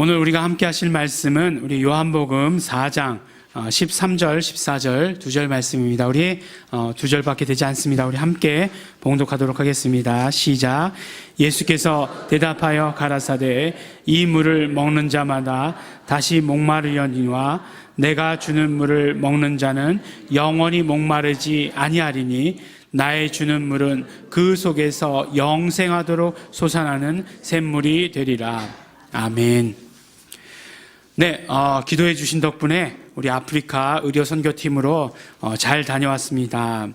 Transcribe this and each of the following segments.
오늘 우리가 함께 하실 말씀은 우리 요한복음 4장 13절, 14절 두 절 말씀입니다. 우리 두 절밖에 되지 않습니다. 우리 함께 봉독하도록 하겠습니다. 시작. 예수께서 대답하여 가라사대 이 물을 먹는 자마다 다시 목마르려니와 내가 주는 물을 먹는 자는 영원히 목마르지 아니하리니 나의 주는 물은 그 속에서 영생하도록 솟아나는 샘물이 되리라. 아멘. 네, 기도해 주신 덕분에 우리 아프리카 의료선교팀으로 잘 다녀왔습니다.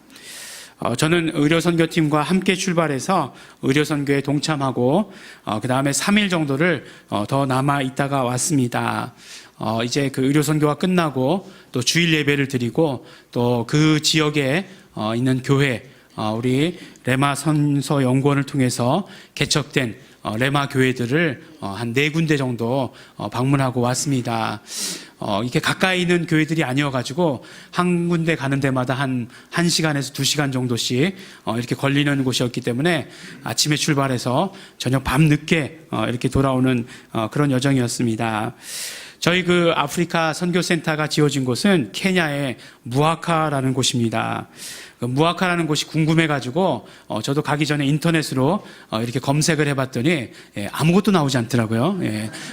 저는 의료선교팀과 함께 출발해서 의료선교에 동참하고 그 다음에 3일 정도를 더 남아 있다가 왔습니다. 이제 그 의료선교가 끝나고 또 주일 예배를 드리고 또 그 지역에 있는 교회 우리 레마 선서 연구원을 통해서 개척된 레마 교회들을 한 4군데 정도 방문하고 왔습니다. 이렇게 가까이 있는 교회들이 아니어가지고 한 군데 가는 데마다 한 1시간에서 2시간 정도씩 이렇게 걸리는 곳이었기 때문에 아침에 출발해서 저녁 밤늦게 이렇게 돌아오는 그런 여정이었습니다. 저희 그 아프리카 선교센터가 지어진 곳은 케냐의 무아카라는 곳입니다. 그 무아카라는 곳이 궁금해가지고 저도 가기 전에 인터넷으로 이렇게 검색을 해봤더니 아무것도 나오지 않더라고요.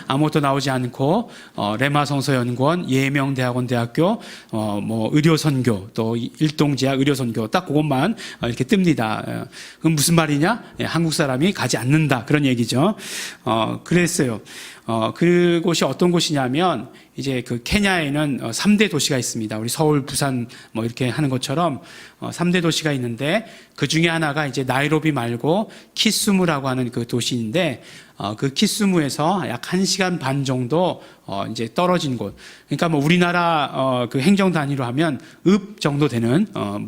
아무것도 나오지 않고 레마 성서연구원, 예명대학원 대학교, 뭐 의료선교, 또 일동제약 의료선교 딱 그것만 이렇게 뜹니다. 그럼 무슨 말이냐? 한국 사람이 가지 않는다 그런 얘기죠. 그랬어요. 그곳이 어떤 곳이냐면 이제 그 케냐에는 3대 도시가 있습니다. 우리 서울, 부산 뭐 이렇게 하는 것처럼 3대 도시가 있는데 그 중에 하나가 이제 나이로비 말고 키수무라고 하는 그 도시인데 그 키수무에서 약 1시간 반 정도 이제 떨어진 곳. 그러니까 뭐 우리나라 그 행정 단위로 하면 읍 정도 되는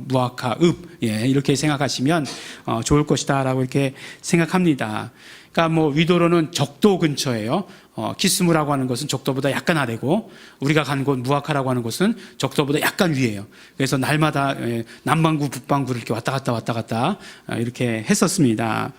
무아카 읍 이렇게 생각하시면 좋을 것이다라고 이렇게 생각합니다. 그러니까 뭐 위도로는 적도 근처예요. 키스무라고 하는 것은 적도보다 약간 아래고 우리가 간 곳 무아카라고 하는 곳은 적도보다 약간 위에요. 그래서 날마다 남반구 북반구를 이렇게 왔다 갔다 이렇게 했었습니다.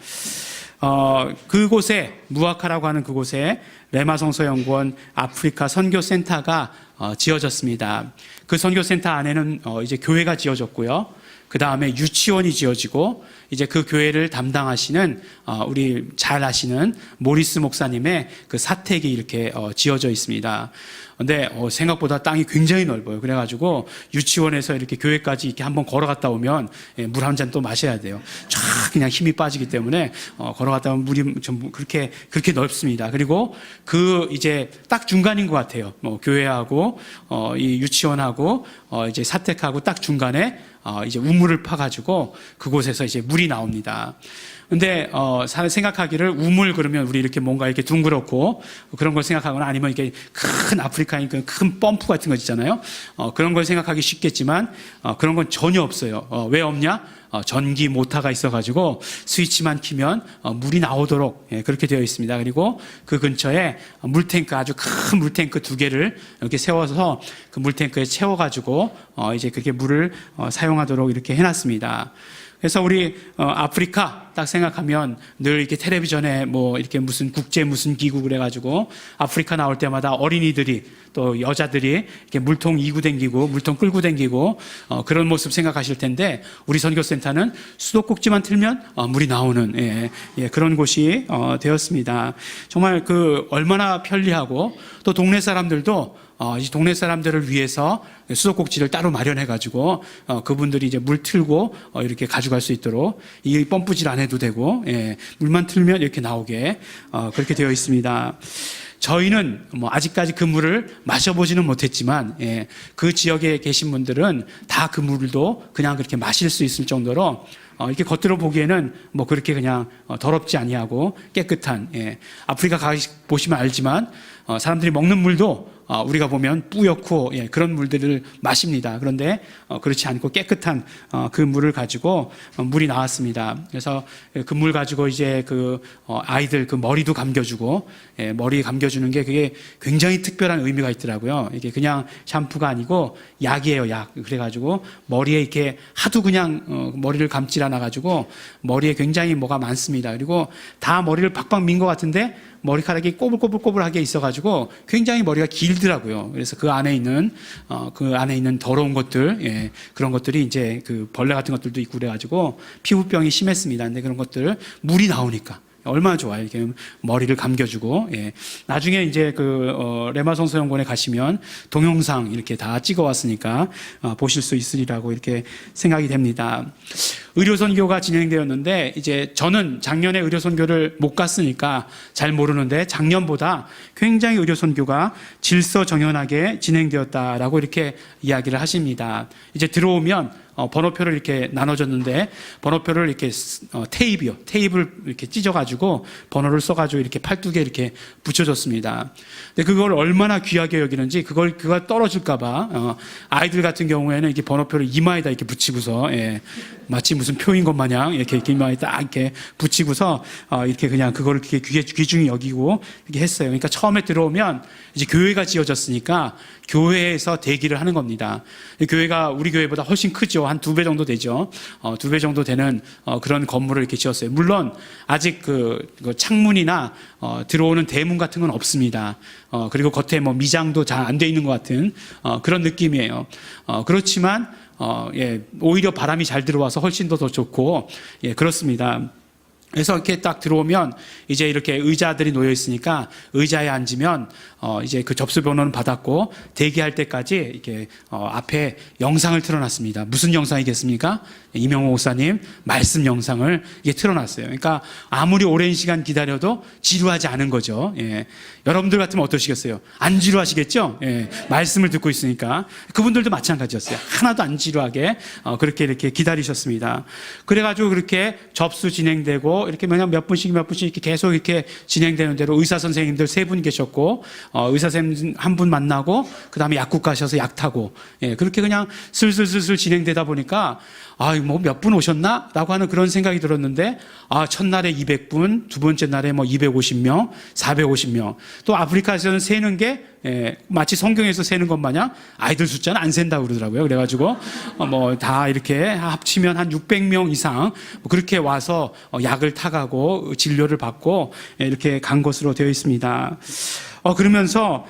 그곳에 무아카라고 하는 그곳에 레마성서연구원 아프리카 선교센터가 지어졌습니다. 그 선교센터 안에는 이제 교회가 지어졌고요. 그 다음에 유치원이 지어지고 이제 그 교회를 담당하시는 우리 잘 아시는 모리스 목사님의 그 사택이 이렇게 지어져 있습니다. 근데 생각보다 땅이 굉장히 넓어요. 그래가지고 유치원에서 이렇게 교회까지 이렇게 한번 걸어갔다 오면 물 한 잔 또 마셔야 돼요. 쫙 그냥 힘이 빠지기 때문에 걸어갔다 오면 물이 좀 그렇게 넓습니다. 그리고 그 이제 딱 중간인 것 같아요. 교회하고 이 유치원하고 이제 사택하고 딱 중간에 이제 우물을 파가지고 그곳에서 이제 물이 나옵니다. 근데 생각하기를 우물 그러면 우리 이렇게 뭔가 이렇게 둥그렇고 그런 걸 생각하거나 아니면 이렇게 큰 아프리카인 큰 펌프 같은 거 있잖아요. 그런 걸 생각하기 쉽겠지만 그런 건 전혀 없어요. 왜 없냐? 전기 모터가 있어가지고 스위치만 키면 물이 나오도록 그렇게 되어 있습니다. 그리고 그 근처에 물탱크 아주 큰 물탱크 2개를 이렇게 세워서 그 물탱크에 채워가지고 이제 그렇게 물을 사용하도록 이렇게 해놨습니다. 그래서 우리 아프리카 딱 생각하면 늘 이렇게 텔레비전에 뭐 이렇게 무슨 국제 무슨 기구 그래가지고 아프리카 나올 때마다 어린이들이 또 여자들이 이렇게 물통 이고 댕기고 물통 끌고 댕기고 그런 모습 생각하실 텐데 우리 선교센터는 수도꼭지만 틀면 물이 나오는 그런 곳이 되었습니다. 정말 그 얼마나 편리하고 또 동네 사람들도 이 동네 사람들을 위해서 수도꼭지를 따로 마련해가지고 그분들이 이제 물 틀고 이렇게 가져갈 수 있도록 이 펌프질 안 해도 되고 물만 틀면 이렇게 나오게 그렇게 되어 있습니다. 저희는 뭐 아직까지 그 물을 마셔보지는 못했지만 그 지역에 계신 분들은 다 그 물도 그냥 그렇게 마실 수 있을 정도로 이렇게 겉으로 보기에는 뭐 그렇게 그냥 더럽지 아니하고 깨끗한 아프리카 보시면 알지만 사람들이 먹는 물도 우리가 보면 뿌옇고 그런 물들을 마십니다. 그런데 그렇지 않고 깨끗한 그 물을 가지고 물이 나왔습니다. 그래서 그 물 가지고 이제 그 아이들 그 머리도 감겨주고 머리 감겨주는 게 그게 굉장히 특별한 의미가 있더라고요. 이게 그냥 샴푸가 아니고 약이에요, 약. 그래가지고 머리에 이렇게 하도 그냥 머리를 감질 않아가지고 머리에 굉장히 뭐가 많습니다. 그리고 다 머리를 박박 민 것 같은데 머리카락이 꼬불꼬불꼬불하게 있어가지고 굉장히 머리가 길더라고요. 그래서 그 안에 있는 더러운 것들, 예, 그런 것들이 이제 그 벌레 같은 것들도 있고 그래가지고 피부병이 심했습니다. 근데 그런 것들 물이 나오니까 얼마나 좋아요. 이렇게 머리를 감겨주고, 예. 나중에 이제 레마성소연구원에 가시면 동영상 이렇게 다 찍어왔으니까 보실 수 있으리라고 이렇게 생각이 됩니다. 의료선교가 진행되었는데, 이제 저는 작년에 의료선교를 못 갔으니까 잘 모르는데, 작년보다 굉장히 의료선교가 질서정연하게 진행되었다라고 이렇게 이야기를 하십니다. 이제 들어오면 번호표를 이렇게 나눠줬는데, 번호표를 이렇게 테이프를 이렇게 찢어가지고 번호를 써가지고 이렇게 팔뚝에 이렇게 붙여줬습니다. 근데 그걸 얼마나 귀하게 여기는지, 그걸 떨어질까봐 아이들 같은 경우에는 이렇게 번호표를 이마에다 이렇게 붙이고서, 예, 마치 무슨 표인 것 마냥 이렇게 이마에 딱 이렇게 붙이고서 이렇게 그냥 그걸 이렇게 귀중히 여기고 이렇게 했어요. 그러니까 처음에 들어오면 이제 교회가 지어졌으니까 교회에서 대기를 하는 겁니다. 교회가 우리 교회보다 훨씬 크죠. 한 2배 정도 되죠. 2배 정도 되는 그런 건물을 이렇게 지었어요. 물론 아직 그 창문이나 들어오는 대문 같은 건 없습니다. 그리고 겉에 뭐 미장도 잘 안 돼 있는 것 같은 그런 느낌이에요. 그렇지만 예, 오히려 바람이 잘 들어와서 훨씬 더 좋고, 예, 그렇습니다. 그래서 이렇게 딱 들어오면 이제 이렇게 의자들이 놓여 있으니까 의자에 앉으면 이제 그 접수 번호는 받았고 대기할 때까지 이렇게 앞에 영상을 틀어놨습니다. 무슨 영상이겠습니까? 이명호 목사님 말씀 영상을 이게 틀어놨어요. 그러니까 아무리 오랜 시간 기다려도 지루하지 않은 거죠. 예. 여러분들 같으면 어떠시겠어요? 안 지루하시겠죠? 예. 말씀을 듣고 있으니까. 그분들도 마찬가지였어요. 하나도 안 지루하게 그렇게 이렇게 기다리셨습니다. 그래가지고 그렇게 접수 진행되고 이렇게 그냥 몇 분씩 이렇게 계속 이렇게 진행되는 대로 의사 선생님들 3분 계셨고, 의사 선생님 1분 만나고, 그 다음에 약국 가셔서 약 타고, 예, 그렇게 그냥 슬슬 진행되다 보니까, 뭐 몇 분 오셨나? 라고 하는 그런 생각이 들었는데, 첫날에 200분, 두 번째 날에 뭐 250명, 450명. 또 아프리카에서는 세는 게, 예, 마치 성경에서 세는 것 마냥 아이들 숫자는 안 센다고 그러더라고요. 그래가지고, 뭐 다 이렇게 합치면 한 600명 이상, 뭐 그렇게 와서 약을 타가고 진료를 받고, 예, 이렇게 간 것으로 되어 있습니다. 그러면서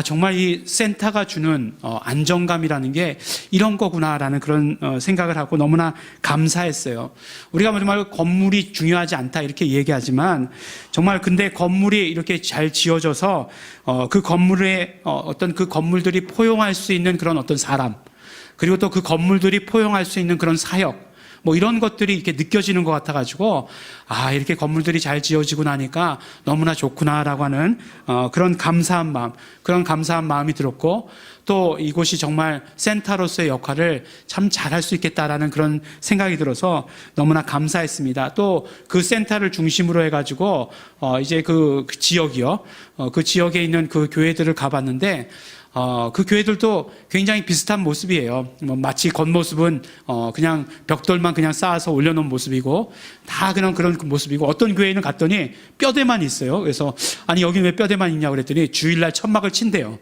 정말 이 센터가 주는 안정감이라는 게 이런 거구나라는 그런 생각을 하고 너무나 감사했어요. 우리가 정말 건물이 중요하지 않다 이렇게 얘기하지만 정말 근데 건물이 이렇게 잘 지어져서 그 건물에 어떤 그 건물들이 포용할 수 있는 그런 어떤 사람, 그리고 또 그 건물들이 포용할 수 있는 그런 사역, 뭐 이런 것들이 이렇게 느껴지는 것 같아가지고 이렇게 건물들이 잘 지어지고 나니까 너무나 좋구나라고 하는 그런 감사한 마음이 들었고, 또 이곳이 정말 센터로서의 역할을 참 잘할 수 있겠다라는 그런 생각이 들어서 너무나 감사했습니다. 또 그 센터를 중심으로 해가지고 이제 그 지역이요, 그 지역에 있는 그 교회들을 가봤는데 그 교회들도 굉장히 비슷한 모습이에요. 마치 겉모습은 그냥 벽돌만 그냥 쌓아서 올려놓은 모습이고 다 그냥 그런 모습이고, 어떤 교회는 갔더니 뼈대만 있어요. 그래서 아니 여기 왜 뼈대만 있냐고 그랬더니 주일날 천막을 친대요.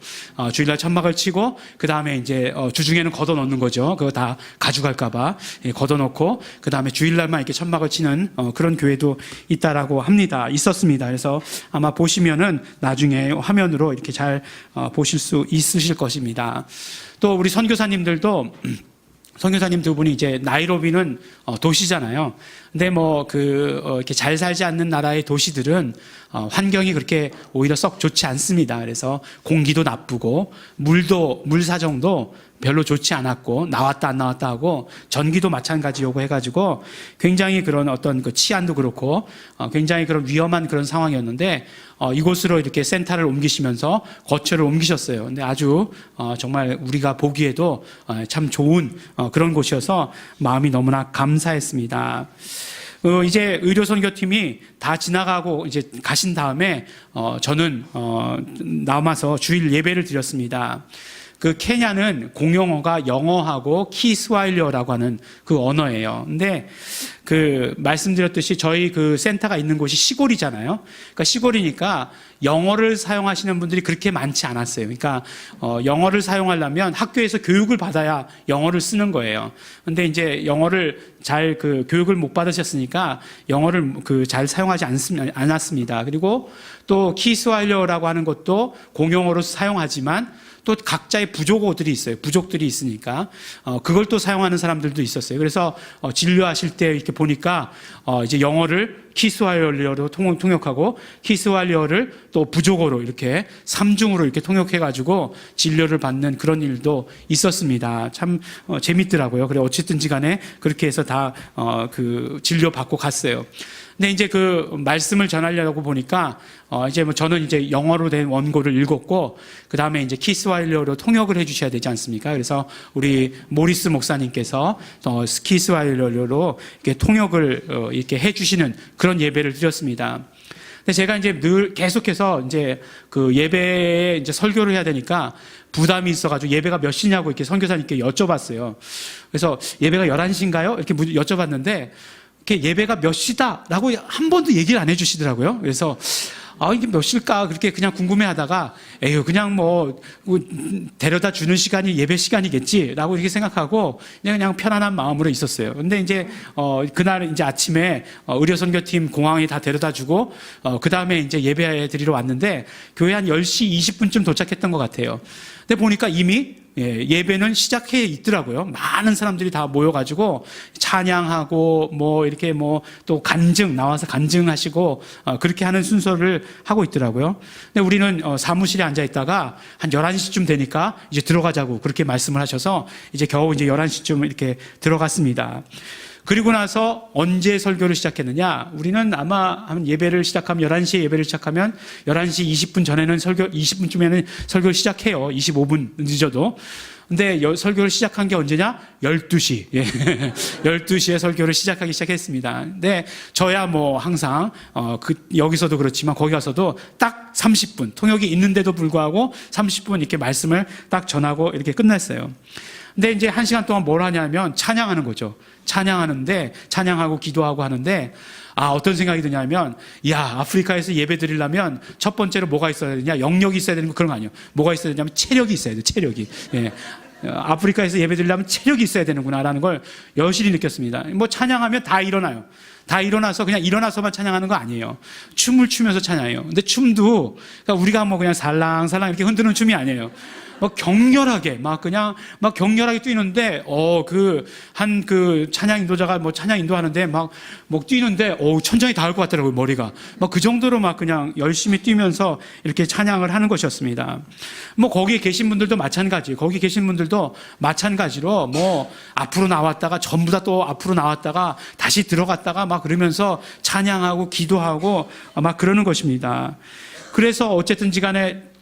주일날 천막을 치고 그 다음에 이제 주중에는 걷어놓는 거죠. 그거 다 가져갈까봐 걷어놓고 그 다음에 주일날만 이렇게 천막을 치는 그런 교회도 있다라고 합니다. 있었습니다. 그래서 아마 보시면은 나중에 화면으로 이렇게 잘 보실 수 있으실 것입니다. 또 우리 선교사님들도 선교사님 두 분이 이제 나이로비는 도시잖아요. 근데 뭐 이렇게 잘 살지 않는 나라의 도시들은 환경이 그렇게 오히려 썩 좋지 않습니다. 그래서 공기도 나쁘고 물 사정도 별로 좋지 않았고 나왔다 안 나왔다 하고 전기도 마찬가지요고 해가지고 굉장히 그런 어떤 그 치안도 그렇고 굉장히 그런 위험한 그런 상황이었는데 이곳으로 이렇게 센터를 옮기시면서 거처를 옮기셨어요. 근데 아주 정말 우리가 보기에도 참 좋은 그런 곳이어서 마음이 너무나 감사했습니다. 이제 의료선교팀이 다 지나가고 이제 가신 다음에 저는 남아서 주일 예배를 드렸습니다. 그 케냐는 공용어가 영어하고 키스와일리어라고 하는 그 언어예요. 근데 말씀드렸듯이 저희 그 센터가 있는 곳이 시골이잖아요. 그러니까 시골이니까 영어를 사용하시는 분들이 그렇게 많지 않았어요. 그러니까 영어를 사용하려면 학교에서 교육을 받아야 영어를 쓰는 거예요. 근데 이제 영어를 잘 교육을 못 받으셨으니까 영어를 잘 사용하지 않았습니다. 그리고 또 키스와일러라고 하는 것도 공용어로 사용하지만 또 각자의 부족어들이 있어요. 부족들이 있으니까 그걸 또 사용하는 사람들도 있었어요. 그래서 진료하실 때 이렇게 보니까 이제 영어를 키스와일러로 통역하고 키스와일러를 또 부족어로 이렇게 삼중으로 이렇게 통역해가지고 진료를 받는 그런 일도 있었습니다. 참 재밌더라고요. 그래 어쨌든지 간에 그렇게 해서 다 진료 받고 갔어요. 근데 이제 말씀을 전하려고 보니까 이제 저는 이제 영어로 된 원고를 읽었고 그 다음에 이제 키스와일러로 통역을 해주셔야 되지 않습니까? 그래서 우리 모리스 목사님께서 키스와일러로 이렇게 통역을 이렇게 해주시는 그런 예배를 드렸습니다. 근데 제가 이제 늘 계속해서 이제 예배에 이제 설교를 해야 되니까 부담이 있어가지고 예배가 몇 시냐고 이렇게 선교사님께 여쭤봤어요. 그래서 예배가 11시인가요? 이렇게 여쭤봤는데 예배가 몇 시다라고 한 번도 얘기를 안 해주시더라고요. 그래서 이게 몇 시일까 그렇게 그냥 궁금해하다가 에휴 그냥 데려다 주는 시간이 예배 시간이겠지라고 이렇게 생각하고 그냥 편안한 마음으로 있었어요. 근데 이제 그날 이제 아침에 의료 선교팀 공항에 다 데려다 주고 그 다음에 이제 예배 드리러 왔는데 교회 한 10시 20분쯤 도착했던 것 같아요. 근데 보니까 이미 예배는 시작해 있더라고요. 많은 사람들이 다 모여가지고 찬양하고 이렇게 또 나와서 간증하시고 그렇게 하는 순서를 하고 있더라고요. 근데 우리는 사무실에 앉아 있다가 한 11시쯤 되니까 이제 들어가자고 그렇게 말씀을 하셔서 이제 겨우 이제 11시쯤 이렇게 들어갔습니다. 그리고 나서 언제 설교를 시작했느냐? 우리는 아마 한 예배를 시작하면 11시에 예배를 시작하면 11시 20분 전에는 20분쯤에는 설교를 시작해요. 25분 늦어도. 근데 설교를 시작한 게 언제냐? 12시. 예. 12시에 설교를 시작하기 시작했습니다. 근데 저야 항상 여기서도 그렇지만 거기 가서도 딱 30분 통역이 있는데도 불구하고 30분 이렇게 말씀을 딱 전하고 이렇게 끝냈어요. 근데 이제 1시간 동안 뭘 하냐면 찬양하는 거죠. 찬양하고 기도하고 하는데 어떤 생각이 드냐면 아프리카에서 예배 드리려면 첫 번째로 뭐가 있어야 되냐? 영역이 있어야 되는 거 그런 거 아니에요. 뭐가 있어야 되냐면 체력이 있어야 돼요. 체력이. 예. 아프리카에서 예배 드리려면 체력이 있어야 되는구나라는 걸 여실히 느꼈습니다. 찬양하면 다 일어나요. 다 일어나서 그냥 일어나서만 찬양하는 거 아니에요. 춤을 추면서 찬양해요. 근데 춤도 우리가 그냥 살랑살랑 이렇게 흔드는 춤이 아니에요. 격렬하게 격렬하게 뛰는데 찬양 인도자가 찬양 인도하는데 뛰는데 천장이 닿을 것 같더라고요. 머리가 그 정도로 그냥 열심히 뛰면서 이렇게 찬양을 하는 것이었습니다. 거기에 계신 분들도 마찬가지예요. 거기 계신 분들도 마찬가지로 앞으로 나왔다가 전부 다 또 앞으로 나왔다가 다시 들어갔다가 그러면서 찬양하고 기도하고 그러는 것입니다. 그래서 어쨌든지 간에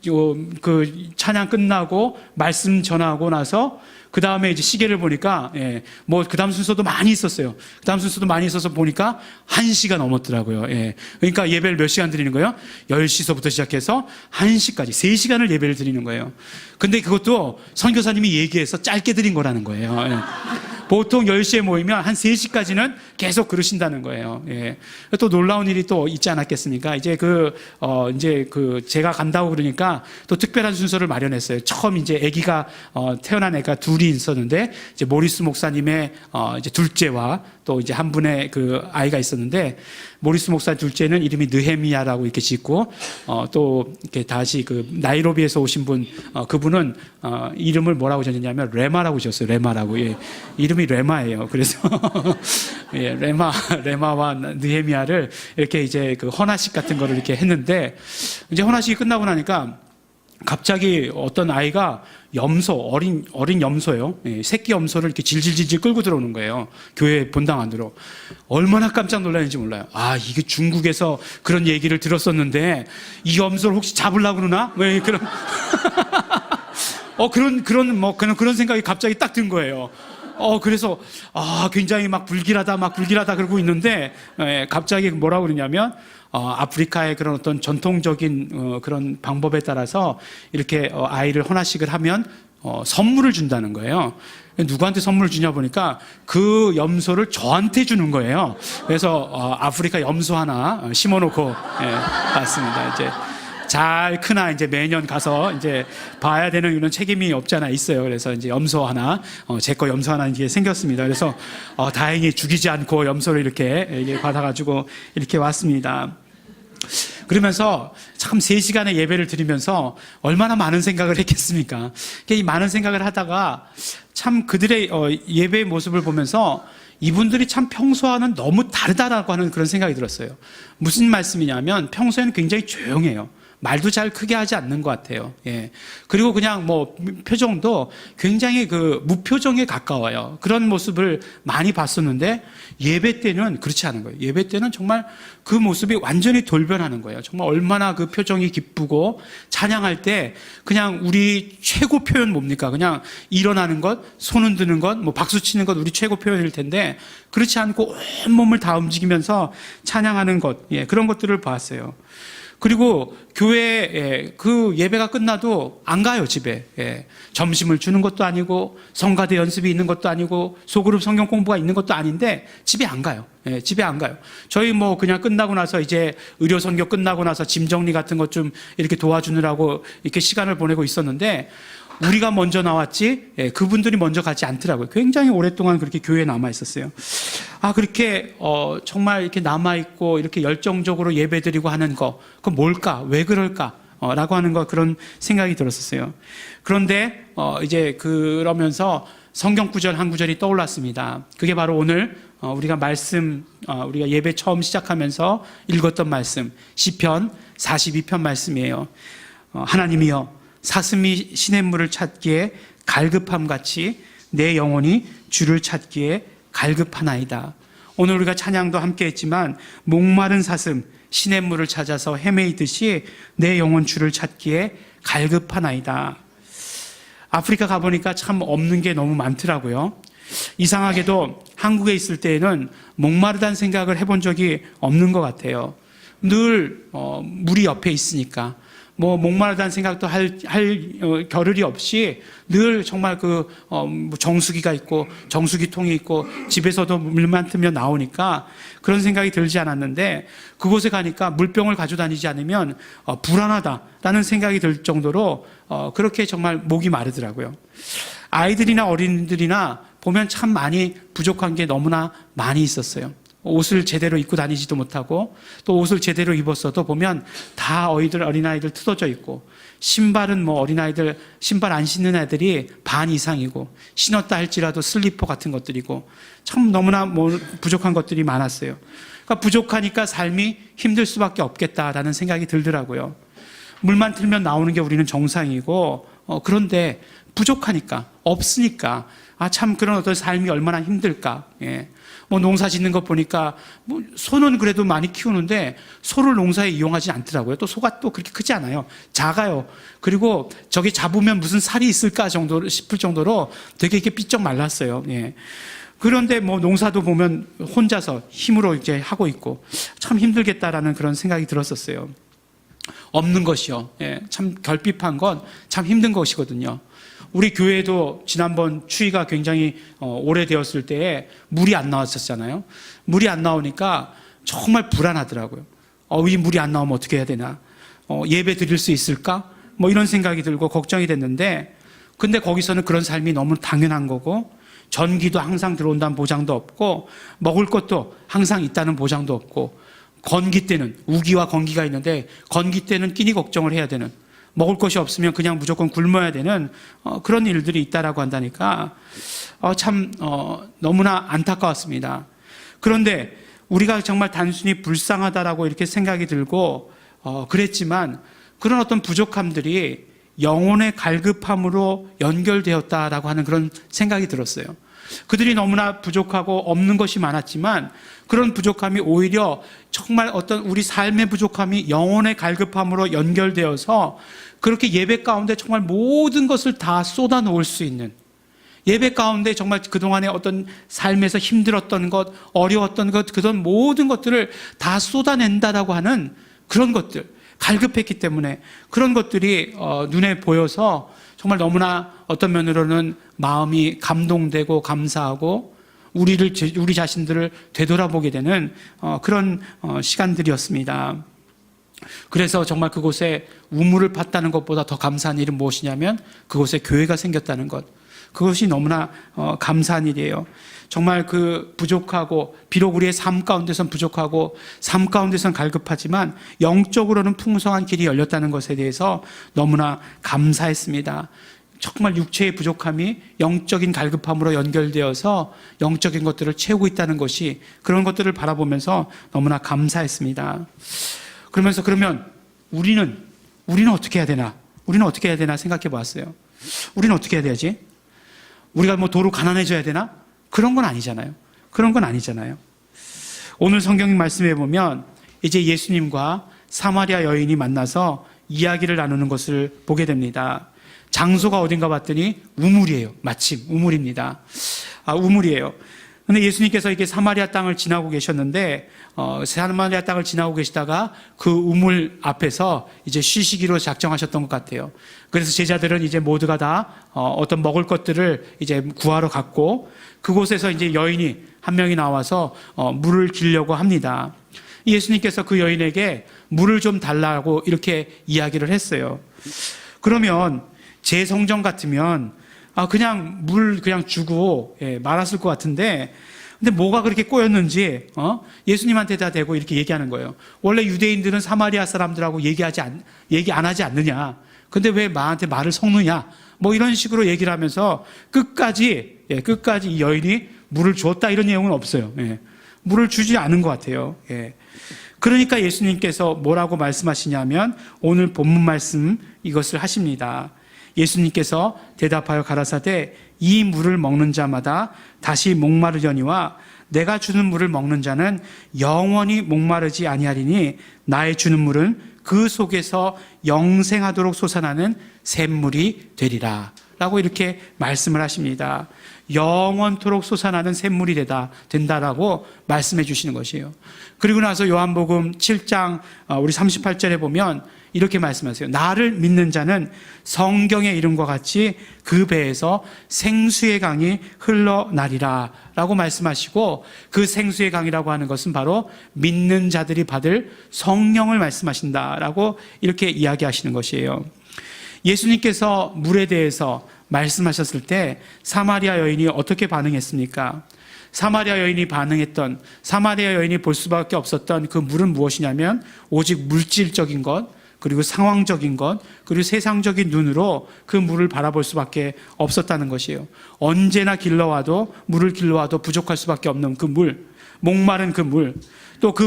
찬양 끝나고 말씀 전하고 나서 그 다음에 이제 시계를 보니까 그 다음 순서도 많이 있었어요. 그 다음 순서도 많이 있어서 보니까 1시가 넘었더라고요. 그러니까 예배를 몇 시간 드리는 거예요? 10시서부터 시작해서 1시까지 3시간을 예배를 드리는 거예요. 근데 그것도 선교사님이 얘기해서 짧게 드린 거라는 거예요. 보통 10시에 모이면 한 3시까지는 계속 그러신다는 거예요. 또 놀라운 일이 또 있지 않았겠습니까? 이제 제가 간다고 그러니까 또 특별한 순서를 마련했어요. 처음 이제 태어난 애가 둘이 있었는데, 이제 모리스 목사님의 이제 둘째와 또 이제 한 분의 아이가 있었는데, 모리스 목사 둘째는 이름이 느헤미야라고 이렇게 짓고, 또 이렇게 다시 나이로비에서 오신 분, 그분은 이름을 뭐라고 지었냐면 레마라고 지었어요. 레마라고. 이름이 레마예요. 그래서 레마와 느헤미야를 이렇게 이제 헌화식 같은 거를 이렇게 했는데, 이제 헌화식이 끝나고 나니까 갑자기 어떤 아이가 어린 염소예요. 새끼 염소를 이렇게 질질질질 끌고 들어오는 거예요. 교회 본당 안으로. 얼마나 깜짝 놀랐는지 몰라요. 이게 중국에서 그런 얘기를 들었었는데 이 염소를 혹시 잡으려고 그러나? 왜 그런 그런 생각이 갑자기 딱 든 거예요. 그래서 굉장히 불길하다 그러고 있는데 갑자기 뭐라고 그러냐면 아프리카의 그런 어떤 전통적인 그런 방법에 따라서 이렇게 아이를 헌화식을 하면 선물을 준다는 거예요. 누구한테 선물을 주냐 보니까 그 염소를 저한테 주는 거예요. 그래서 아프리카 염소 하나 심어놓고 왔습니다. 이제 잘 크나 이제 매년 가서 이제 봐야 되는 이런 책임이 없잖아 있어요. 그래서 이제 염소 하나, 제 거 염소 하나 이게 생겼습니다. 그래서 다행히 죽이지 않고 염소를 이렇게 받아가지고 이렇게 왔습니다. 그러면서 참 3시간의 예배를 드리면서 얼마나 많은 생각을 했겠습니까? 이 많은 생각을 하다가 참 그들의 예배의 모습을 보면서 이분들이 참 평소와는 너무 다르다라고 하는 그런 생각이 들었어요. 무슨 말씀이냐면 평소에는 굉장히 조용해요. 말도 잘 크게 하지 않는 것 같아요. 예. 그리고 그냥 뭐 표정도 굉장히 그 무표정에 가까워요. 그런 모습을 많이 봤었는데 예배 때는 그렇지 않은 거예요. 예배 때는 정말 그 모습이 완전히 돌변하는 거예요. 정말 얼마나 그 표정이 기쁘고 찬양할 때 그냥 우리 최고 표현 뭡니까? 그냥 일어나는 것, 손 흔드는 것, 뭐 박수 치는 것 우리 최고 표현일 텐데 그렇지 않고 온몸을 다 움직이면서 찬양하는 것, 예, 그런 것들을 봤어요. 그리고 교회에 그 예배가 끝나도 안 가요, 집에. 예. 점심을 주는 것도 아니고 성가대 연습이 있는 것도 아니고 소그룹 성경 공부가 있는 것도 아닌데 집에 안 가요. 예, 집에 안 가요. 저희 뭐 그냥 끝나고 나서 이제 의료 선교 끝나고 나서 짐 정리 같은 것 좀 이렇게 도와주느라고 이렇게 시간을 보내고 있었는데 우리가 먼저 나왔지, 예, 그분들이 먼저 가지 않더라고요. 굉장히 오랫동안 그렇게 교회에 남아 있었어요. 그렇게 정말 이렇게 남아 있고 이렇게 열정적으로 예배드리고 하는 거, 그건 뭘까? 왜 그럴까? 라고 하는 거 그런 생각이 들었었어요. 그런데 이제 그러면서 성경 구절 한 구절이 떠올랐습니다. 그게 바로 오늘 우리가 우리가 예배 처음 시작하면서 읽었던 말씀, 시편 42편 말씀이에요. 하나님이여 사슴이 시냇물을 찾기에 갈급함같이 내 영혼이 주를 찾기에 갈급하나이다. 오늘 우리가 찬양도 함께 했지만 목마른 사슴 시냇물을 찾아서 헤매이듯이 내 영혼 주를 찾기에 갈급하나이다. 아프리카 가보니까 참 없는 게 너무 많더라고요. 이상하게도 한국에 있을 때에는 목마르다는 생각을 해본 적이 없는 것 같아요. 늘 물이 옆에 있으니까 뭐 목마르다는 생각도 할 겨를이 없이 늘 정말 정수기가 있고 정수기통이 있고 집에서도 물만 트면 나오니까 그런 생각이 들지 않았는데 그곳에 가니까 물병을 가지고 다니지 않으면 불안하다라는 생각이 들 정도로 그렇게 정말 목이 마르더라고요. 아이들이나 어린이들이나 보면 참 많이 부족한 게 너무나 많이 있었어요. 옷을 제대로 입고 다니지도 못하고 또 옷을 제대로 입었어도 보면 다 어린아이들 뜯어져 있고 신발은 뭐 어린아이들 신발 안 신는 애들이 반 이상이고 신었다 할지라도 슬리퍼 같은 것들이고 참 너무나 부족한 것들이 많았어요. 그러니까 부족하니까 삶이 힘들 수밖에 없겠다라는 생각이 들더라고요. 물만 틀면 나오는 게 우리는 정상이고 그런데 부족하니까 없으니까 참 그런 어떤 삶이 얼마나 힘들까. 예. 농사 짓는 것 보니까 소는 그래도 많이 키우는데 소를 농사에 이용하지 않더라고요. 또 소가 또 그렇게 크지 않아요. 작아요. 그리고 저게 잡으면 무슨 살이 있을까 싶을 정도로 되게 이렇게 삐쩍 말랐어요. 예. 그런데 농사도 보면 혼자서 힘으로 이제 하고 있고 참 힘들겠다라는 그런 생각이 들었었어요. 없는 것이요. 예. 참 결핍한 건 참 힘든 것이거든요. 우리 교회도 지난번 추위가 굉장히 오래되었을 때에 물이 안 나왔었잖아요. 물이 안 나오니까 정말 불안하더라고요. 이 물이 안 나오면 어떻게 해야 되나? 예배 드릴 수 있을까? 이런 생각이 들고 걱정이 됐는데 근데 거기서는 그런 삶이 너무 당연한 거고 전기도 항상 들어온다는 보장도 없고 먹을 것도 항상 있다는 보장도 없고 건기 때는 우기와 건기가 있는데 건기 때는 끼니 걱정을 해야 되는 먹을 것이 없으면 그냥 무조건 굶어야 되는 그런 일들이 있다라고 한다니까 참 너무나 안타까웠습니다. 그런데 우리가 정말 단순히 불쌍하다라고 이렇게 생각이 들고 그랬지만 그런 어떤 부족함들이 영혼의 갈급함으로 연결되었다라고 하는 그런 생각이 들었어요. 그들이 너무나 부족하고 없는 것이 많았지만 그런 부족함이 오히려 정말 어떤 우리 삶의 부족함이 영혼의 갈급함으로 연결되어서 그렇게 예배 가운데 정말 모든 것을 다 쏟아 놓을 수 있는 예배 가운데 정말 그동안의 어떤 삶에서 힘들었던 것, 어려웠던 것, 그런 모든 것들을 다 쏟아낸다라고 하는 그런 것들, 갈급했기 때문에 그런 것들이 눈에 보여서 정말 너무나 어떤 면으로는 마음이 감동되고 감사하고 우리 자신들을 되돌아보게 되는 그런 시간들이었습니다. 그래서 정말 그곳에 우물을 팠다는 것보다 더 감사한 일은 무엇이냐면 그곳에 교회가 생겼다는 것. 그것이 너무나 감사한 일이에요. 정말 그 부족하고 비록 우리의 삶 가운데선 부족하고 삶 가운데선 갈급하지만 영적으로는 풍성한 길이 열렸다는 것에 대해서 너무나 감사했습니다. 정말 육체의 부족함이 영적인 갈급함으로 연결되어서 영적인 것들을 채우고 있다는 것이 그런 것들을 바라보면서 너무나 감사했습니다. 그러면 우리는 어떻게 해야 되나? 우리는 어떻게 해야 되나 생각해 보았어요. 우리는 어떻게 해야 되지? 우리가 뭐 도로 가난해져야 되나? 그런 건 아니잖아요. 그런 건 아니잖아요. 오늘 성경 말씀에 보면 이제 예수님과 사마리아 여인이 만나서 이야기를 나누는 것을 보게 됩니다. 장소가 어딘가 봤더니 우물이에요. 마침 우물입니다. 우물이에요. 근데 예수님께서 이렇게 사마리아 땅을 지나고 계셨는데 사마리아 땅을 지나고 계시다가 그 우물 앞에서 이제 쉬시기로 작정하셨던 것 같아요. 그래서 제자들은 이제 모두가 다 어떤 먹을 것들을 이제 구하러 갔고 그곳에서 이제 여인이 한 명이 나와서 물을 기르려고 합니다. 예수님께서 그 여인에게 물을 좀 달라고 이렇게 이야기를 했어요. 그러면 제 성정 같으면 그냥 물 그냥 주고 말았을 것 같은데 근데 뭐가 그렇게 꼬였는지 예수님한테 다 대고 이렇게 얘기하는 거예요. 원래 유대인들은 사마리아 사람들하고 얘기 안 하지 않느냐. 근데 왜 나한테 말을 섞느냐. 뭐 이런 식으로 얘기를 하면서 끝까지 이 여인이 물을 주었다 이런 내용은 없어요. 물을 주지 않은 것 같아요. 그러니까 예수님께서 뭐라고 말씀하시냐면 오늘 본문 말씀 이것을 하십니다. 예수님께서 대답하여 가라사대 이 물을 먹는 자마다 다시 목마르려니와 내가 주는 물을 먹는 자는 영원히 목마르지 아니하리니 나의 주는 물은 그 속에서 영생하도록 솟아나는 샘물이 되리라 라고 이렇게 말씀을 하십니다. 영원토록 솟아나는 샘물이 된다라고 말씀해 주시는 것이에요. 그리고 나서 요한복음 7장 우리 38절에 보면 이렇게 말씀하세요. 나를 믿는 자는 성경의 이름과 같이 그 배에서 생수의 강이 흘러나리라 라고 말씀하시고 그 생수의 강이라고 하는 것은 바로 믿는 자들이 받을 성령을 말씀하신다라고 이렇게 이야기하시는 것이에요. 예수님께서 물에 대해서 말씀하셨을 때 사마리아 여인이 어떻게 반응했습니까? 사마리아 여인이 볼 수밖에 없었던 그 물은 무엇이냐면 오직 물질적인 것 그리고 상황적인 것, 그리고 세상적인 눈으로 그 물을 바라볼 수밖에 없었다는 것이에요. 언제나 물을 길러와도 부족할 수밖에 없는 그 물, 목마른 그 물, 또 그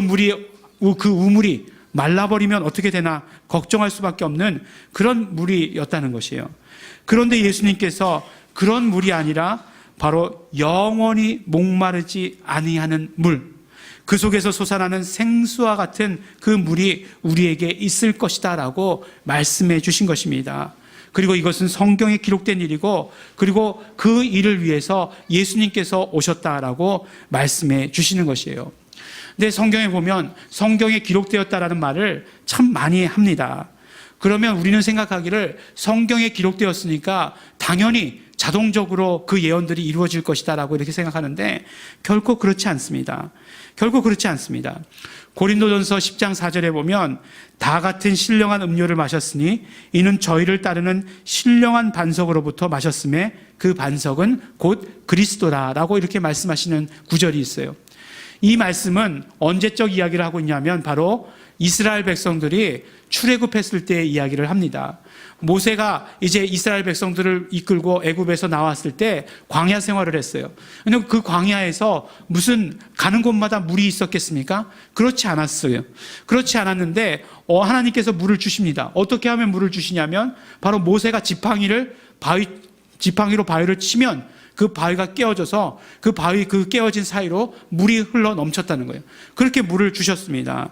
우물이 말라버리면 어떻게 되나 걱정할 수밖에 없는 그런 물이었다는 것이에요. 그런데 예수님께서 그런 물이 아니라 바로 영원히 목마르지 아니하는 물, 그 속에서 솟아나는 생수와 같은 그 물이 우리에게 있을 것이다 라고 말씀해 주신 것입니다. 그리고 이것은 성경에 기록된 일이고 그리고 그 일을 위해서 예수님께서 오셨다라고 말씀해 주시는 것이에요. 근데 성경에 보면 성경에 기록되었다라는 말을 참 많이 합니다. 그러면 우리는 생각하기를 성경에 기록되었으니까 당연히 자동적으로 그 예언들이 이루어질 것이다라고 이렇게 생각하는데 결코 그렇지 않습니다. 고린도전서 10장 4절에 보면 다 같은 신령한 음료를 마셨으니 이는 저희를 따르는 신령한 반석으로부터 마셨음에 그 반석은 곧 그리스도라라고 이렇게 말씀하시는 구절이 있어요. 이 말씀은 언제적 이야기를 하고 있냐면 바로 이스라엘 백성들이 출애굽했을 때의 이야기를 합니다. 모세가 이제 이스라엘 백성들을 이끌고 애굽에서 나왔을 때 광야 생활을 했어요. 근데 그 광야에서 무슨 가는 곳마다 물이 있었겠습니까? 그렇지 않았어요. 그렇지 않았는데 하나님께서 물을 주십니다. 어떻게 하면 물을 주시냐면 바로 모세가 지팡이로 바위를 치면 그 바위가 깨어져서 그 깨어진 사이로 물이 흘러 넘쳤다는 거예요. 그렇게 물을 주셨습니다.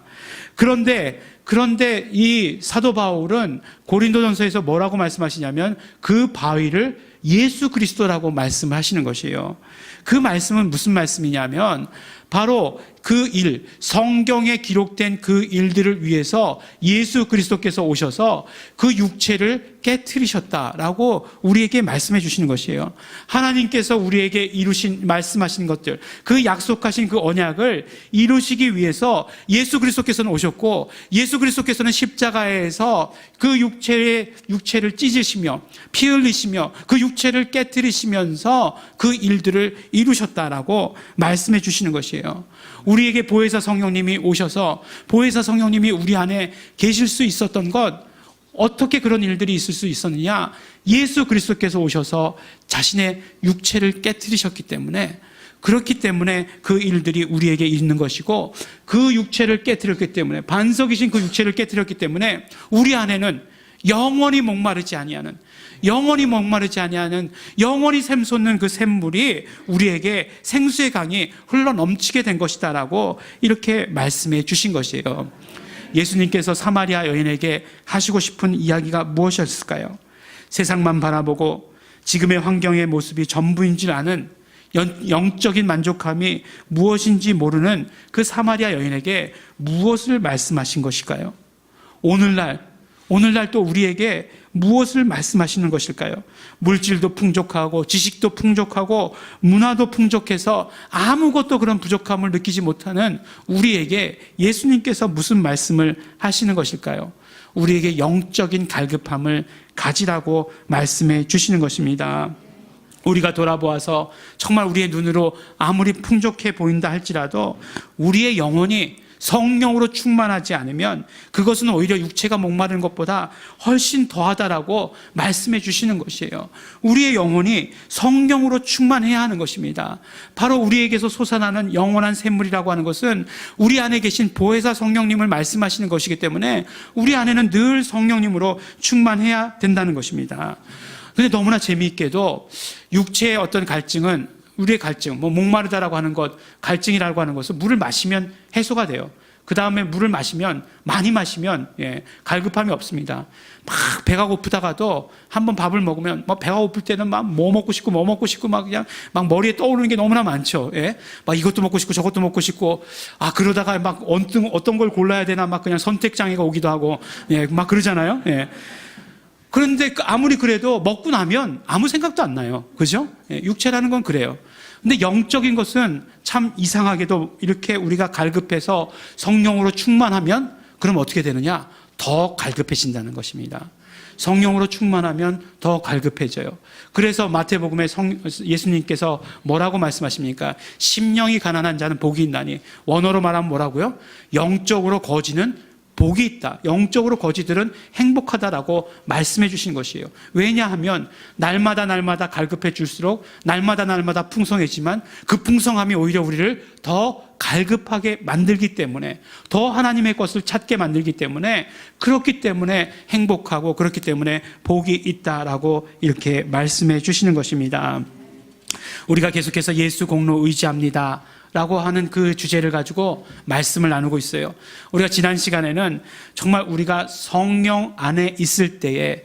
그런데 그런데 이 사도 바울은 고린도전서에서 뭐라고 말씀하시냐면 그 바위를 예수 그리스도라고 말씀하시는 것이에요. 그 말씀은 무슨 말씀이냐면 바로 그 일, 성경에 기록된 그 일들을 위해서 예수 그리스도께서 오셔서 그 육체를 깨트리셨다라고 우리에게 말씀해 주시는 것이에요. 하나님께서 우리에게 말씀하신 것들, 그 약속하신 그 언약을 이루시기 위해서 예수 그리스도께서는 오셨고, 예수 그리스도께서는 십자가에서 그 육체를 찢으시며 피 흘리시며 그 육체를 깨트리시면서 그 일들을 이루셨다라고 말씀해 주시는 것이에요. 우리에게 보혜사 성령님이 오셔서 보혜사 성령님이 우리 안에 계실 수 있었던 것, 어떻게 그런 일들이 있을 수 있었느냐? 예수 그리스도께서 오셔서 자신의 육체를 깨트리셨기 때문에, 그렇기 때문에 그 일들이 우리에게 있는 것이고, 그 육체를 깨트렸기 때문에, 반석이신 그 육체를 깨트렸기 때문에 우리 안에는 영원히 목마르지 아니하는, 영원히 샘솟는 그 샘물이 우리에게 생수의 강이 흘러 넘치게 된 것이다라고 이렇게 말씀해 주신 것이에요. 예수님께서 사마리아 여인에게 하시고 싶은 이야기가 무엇이었을까요? 세상만 바라보고 지금의 환경의 모습이 전부인 줄 아는 영적인 만족함이 무엇인지 모르는 그 사마리아 여인에게 무엇을 말씀하신 것일까요? 오늘날 또 우리에게 무엇을 말씀하시는 것일까요? 물질도 풍족하고 지식도 풍족하고 문화도 풍족해서 아무것도 그런 부족함을 느끼지 못하는 우리에게 예수님께서 무슨 말씀을 하시는 것일까요? 우리에게 영적인 갈급함을 가지라고 말씀해 주시는 것입니다. 우리가 돌아보아서 정말 우리의 눈으로 아무리 풍족해 보인다 할지라도 우리의 영혼이 성령으로 충만하지 않으면 그것은 오히려 육체가 목마른 것보다 훨씬 더하다라고 말씀해 주시는 것이에요. 우리의 영혼이 성령으로 충만해야 하는 것입니다. 바로 우리에게서 솟아나는 영원한 샘물이라고 하는 것은 우리 안에 계신 보혜사 성령님을 말씀하시는 것이기 때문에 우리 안에는 늘 성령님으로 충만해야 된다는 것입니다. 근데 너무나 재미있게도 육체의 어떤 갈증은, 우리의 갈증, 목마르다라고 하는 것, 갈증이라고 하는 것은 물을 마시면 해소가 돼요. 그 다음에 물을 많이 마시면, 갈급함이 없습니다. 막 배가 고프다가도 한번 밥을 먹으면, 배가 고플 때는 막 뭐 먹고 싶고, 막 그냥 막 머리에 떠오르는 게 너무나 많죠. 막 이것도 먹고 싶고, 저것도 먹고 싶고, 그러다가 막 어떤 걸 골라야 되나 막 그냥 선택장애가 오기도 하고, 막 그러잖아요. 그런데 아무리 그래도 먹고 나면 아무 생각도 안 나요. 그죠? 육체라는 건 그래요. 근데 영적인 것은 참 이상하게도 이렇게 우리가 갈급해서 성령으로 충만하면 그럼 어떻게 되느냐? 더 갈급해진다는 것입니다. 성령으로 충만하면 더 갈급해져요. 그래서 마태복음에 예수님께서 뭐라고 말씀하십니까? 심령이 가난한 자는 복이 있나니, 원어로 말하면 뭐라고요? 영적으로 거지는 복이 있다. 영적으로 거지들은 행복하다라고 말씀해 주신 것이에요. 왜냐하면 날마다 갈급해 줄수록 날마다 풍성해지만 그 풍성함이 오히려 우리를 더 갈급하게 만들기 때문에, 더 하나님의 것을 찾게 만들기 때문에, 그렇기 때문에 행복하고 그렇기 때문에 복이 있다라고 이렇게 말씀해 주시는 것입니다. 우리가 계속해서 예수 공로 의지합니다 라고 하는 그 주제를 가지고 말씀을 나누고 있어요. 우리가 지난 시간에는 정말 우리가 성령 안에 있을 때에,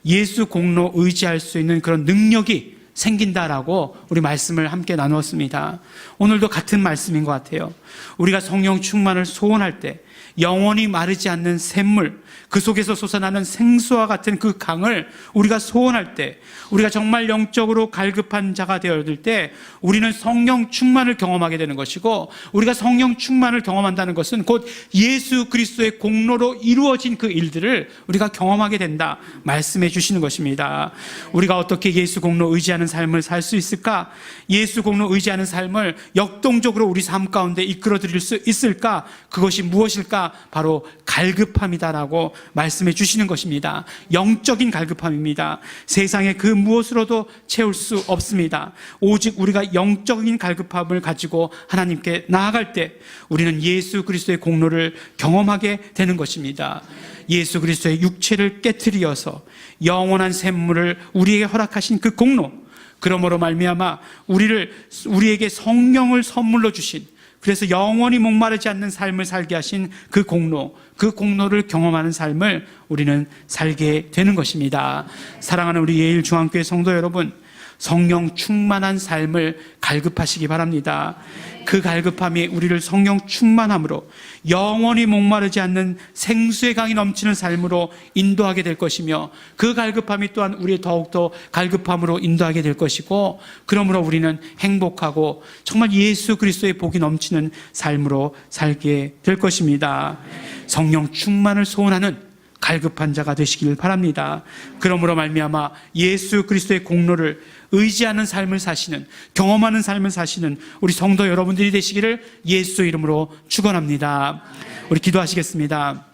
예수 공로 의지할 수 있는 그런 능력이 생긴다라고 우리 말씀을 함께 나누었습니다. 오늘도 같은 말씀인 것 같아요. 우리가 성령 충만을 소원할 때 영원히 마르지 않는 샘물, 그 속에서 솟아나는 생수와 같은 그 강을 우리가 소원할 때, 우리가 정말 영적으로 갈급한 자가 되어들 때 우리는 성령 충만을 경험하게 되는 것이고, 우리가 성령 충만을 경험한다는 것은 곧 예수 그리스도의 공로로 이루어진 그 일들을 우리가 경험하게 된다 말씀해 주시는 것입니다. 우리가 어떻게 예수 공로 의지하는 삶을 살 수 있을까? 예수 공로 의지하는 삶을 역동적으로 우리 삶 가운데 이끌어 드릴 수 있을까? 그것이 무엇일까? 바로 갈급함이다라고 말씀해 주시는 것입니다. 영적인 갈급함입니다. 세상의 그 무엇으로도 채울 수 없습니다. 오직 우리가 영적인 갈급함을 가지고 하나님께 나아갈 때 우리는 예수 그리스도의 공로를 경험하게 되는 것입니다. 예수 그리스도의 육체를 깨트리어서 영원한 샘물을 우리에게 허락하신 그 공로, 그러므로 말미암아 우리에게 성령을 선물로 주신 그래서 영원히 목마르지 않는 삶을 살게 하신 그 공로를 경험하는 삶을 우리는 살게 되는 것입니다. 사랑하는 우리 예일중앙교회 성도 여러분, 성령 충만한 삶을 갈급하시기 바랍니다. 그 갈급함이 우리를 성령 충만함으로 영원히 목마르지 않는 생수의 강이 넘치는 삶으로 인도하게 될 것이며, 그 갈급함이 또한 우리의 더욱더 갈급함으로 인도하게 될 것이고, 그러므로 우리는 행복하고 정말 예수 그리스도의 복이 넘치는 삶으로 살게 될 것입니다. 성령 충만을 소원하는 갈급한 자가 되시길 바랍니다. 그러므로 말미암아 예수 그리스도의 공로를 의지하는 삶을 사시는, 경험하는 삶을 사시는 우리 성도 여러분들이 되시기를 예수 이름으로 축원합니다. 우리 기도하시겠습니다.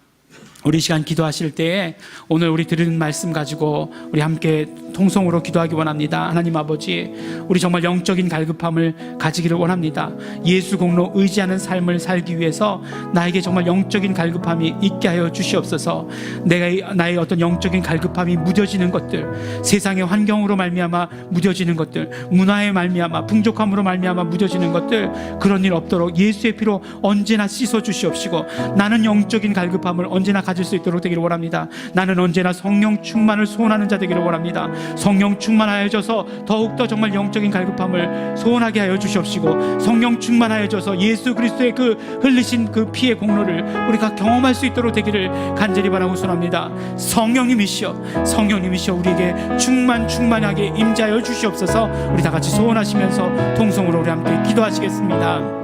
우리 시간 기도하실 때에 오늘 우리 들은 말씀 가지고 우리 함께 통성으로 기도하기 원합니다. 하나님 아버지, 우리 정말 영적인 갈급함을 가지기를 원합니다. 예수 공로 의지하는 삶을 살기 위해서 나에게 정말 영적인 갈급함이 있게 하여 주시옵소서. 나의 어떤 영적인 갈급함이 무뎌지는 것들, 세상의 환경으로 말미암아 무뎌지는 것들, 문화의 말미암아 풍족함으로 말미암아 무뎌지는 것들, 그런 일 없도록 예수의 피로 언제나 씻어 주시옵시고, 나는 영적인 갈급함을 언제나 가질 수 있도록 되기를 원합니다. 나는 언제나 성령 충만을 소원하는 자 되기를 원합니다. 성령 충만하여져서 더욱더 정말 영적인 갈급함을 소원하게 하여 주시옵시고, 성령 충만하여져서 예수 그리스도의 그 흘리신 그 피의 공로를 우리가 경험할 수 있도록 되기를 간절히 바라고 소원합니다. 성령님이시여 우리에게 충만하게 임재하여 주시옵소서. 우리 다 같이 소원하시면서 통성으로 우리 함께 기도하시겠습니다.